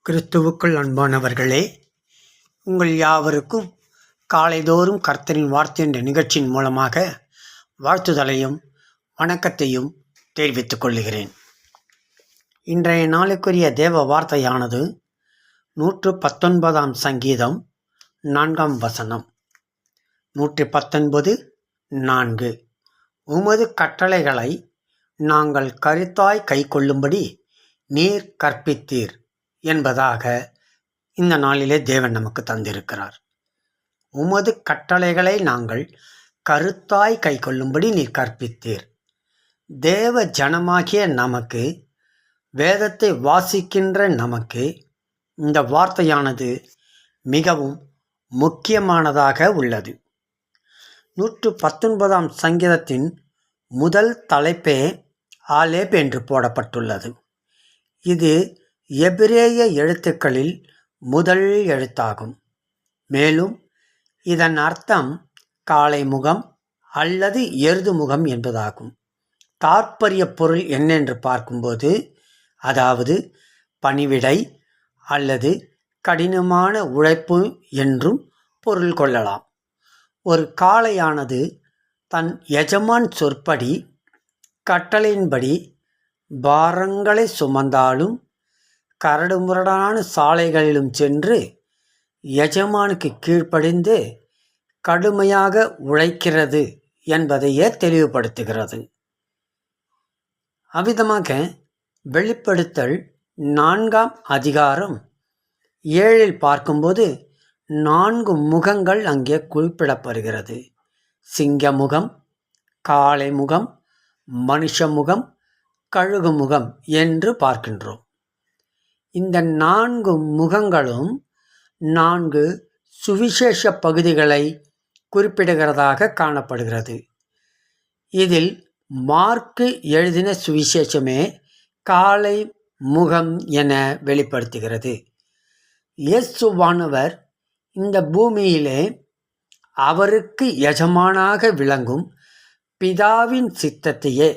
கிறிஸ்துவுக்குள் அன்பானவர்களே, உங்கள் யாவருக்கும் காலைதோறும் கர்த்தரின் வார்த்தை என்ற நிகழ்ச்சியின் மூலமாக வாழ்த்துதலையும் வணக்கத்தையும் தெரிவித்துக் கொள்கிறேன். இன்றைய நாளுக்குரிய தேவ வார்த்தையானது 119 சங்கீதம் 4 வசனம். 119:4. உமது கட்டளைகளை நாங்கள் கருத்தாய் கைக்கொள்ளும்படி நீர் கற்பித்தீர் என்பதாக இந்த நாளிலே தேவன் நமக்கு தந்திருக்கிறார். உமது கட்டளைகளை நாங்கள் கருத்தாய் கைக்கொள்ளும்படி நீர் கற்பித்தீர். தேவ ஜனமாகிய நமக்கு, வேதத்தை வாசிக்கின்ற நமக்கு இந்த வார்த்தையானது மிகவும் முக்கியமானதாக உள்ளது. 119 சங்கீதத்தின் முதல் தலைப்பே ஆலேப் என்று போடப்பட்டுள்ளது. இது எபிரேய எழுத்துக்களில் முதல் எழுத்தாகும். மேலும் இதன் அர்த்தம் காளை முகம் அல்லது எருது முகம் என்பதாகும். தாற்பரிய பொருள் என்னென்று பார்க்கும்போது, அதாவது பணிவிடை அல்லது கடினமான உழைப்பு என்றும் பொருள் கொள்ளலாம். ஒரு காளையானது தன் எஜமான் சொற்படி கட்டளையின்படி பாரங்களை சுமந்தாலும் கரடுமுரடான சாலைகளிலும் சென்று எஜமானுக்கு கீழ்ப்படிந்து கடுமையாக உழைக்கிறது என்பதையே தெளிவுபடுத்துகிறது. அவ்விதமாக வெளிப்படுத்தல் 4:7 பார்க்கும்போது 4 முகங்கள் அங்கே குறிப்பிடப்படுகிறது. சிங்க முகம், காளை முகம், மனுஷ முகம், கழுகு முகம் என்று பார்க்கின்றோம். இந்த 4 முகங்களும் 4 சுவிசேஷ பகுதிகளை குறிப்பிடுகிறதாக காணப்படுகிறது. இதில் மார்க்கு எழுதின சுவிசேஷமே காளை முகம் என வெளிப்படுத்துகிறது. இயேசுவானவர் இந்த பூமியிலே அவருக்கு எஜமானாக விளங்கும் பிதாவின் சித்தத்தையே,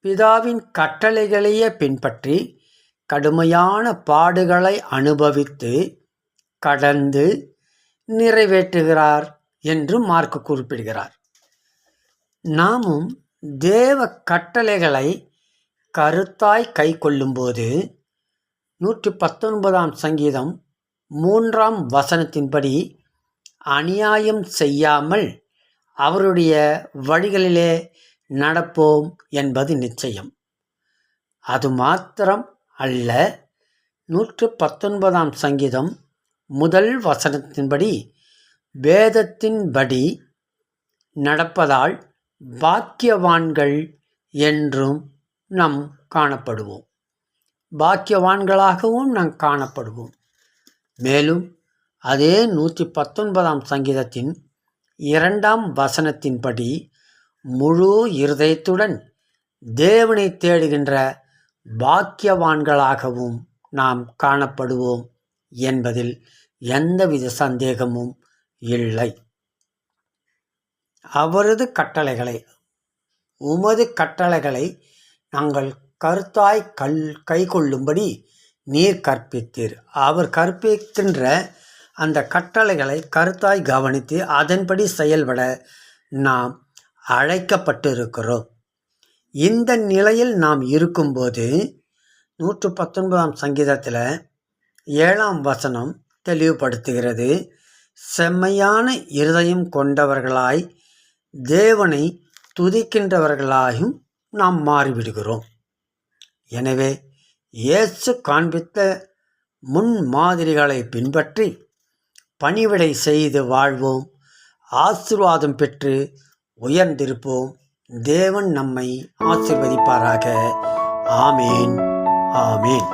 பிதாவின் கட்டளைகளையே பின்பற்றி கடுமையான பாடுகளை அனுபவித்து கடந்து நிறைவேற்றுகிறார் என்று மார்க்கு குறிப்பிடுகிறார். நாமும் தேவ கட்டளைகளை கருத்தாய் கை கொள்ளும்போது 119 சங்கீதம் 3 வசனத்தின்படி அநியாயம் செய்யாமல் அவருடைய வழிகளிலே நடப்போம் என்பது நிச்சயம். அது மாத்திரம் அல்ல, 119 சங்கீதம் முதல் வசனத்தின்படி வேதத்தின்படி நடப்பதால் பாக்கியவான்கள் என்றும் நாம் காணப்படுவோம். பாக்கியவான்களாகவும் நாம் காணப்படுவோம். மேலும் அதே 119 சங்கீதத்தின் 2 வசனத்தின்படி முழு இருதயத்துடன் தேவனை தேடுகின்ற பாக்கியவான்களாகவும் நாம் காணப்படுவோம் என்பதில் எந்தவித சந்தேகமும் இல்லை. அவரது கட்டளைகளை, உமது கட்டளைகளை நாங்கள் கருத்தாய் கை கொள்ளும்படி நீர் கற்பித்தீர். அவர் கற்பிக்கின்ற அந்த கட்டளைகளை கருத்தாய் கவனித்து அதன்படி செயல்பட நாம் அழைக்கப்பட்டிருக்கிறோம். இந்த நிலையில் நாம் இருக்கும்போது 119 சங்கீதத்தில் 7 வசனம் தெளிவுபடுத்துகிறது. செம்மையான இருதயம் கொண்டவர்களாய் தேவனை துதிக்கின்றவர்களாயும் நாம் மாறிவிடுகிறோம். எனவே இயேசு காண்பித்த முன்மாதிரிகளை பின்பற்றி பணிவிடை செய்து வாழ்வோம், ஆசீர்வாதம் பெற்று உயர்ந்திருப்போம். தேவன் நம்மை ஆசீர்வதிப்பாராக. ஆமேன், ஆமேன்.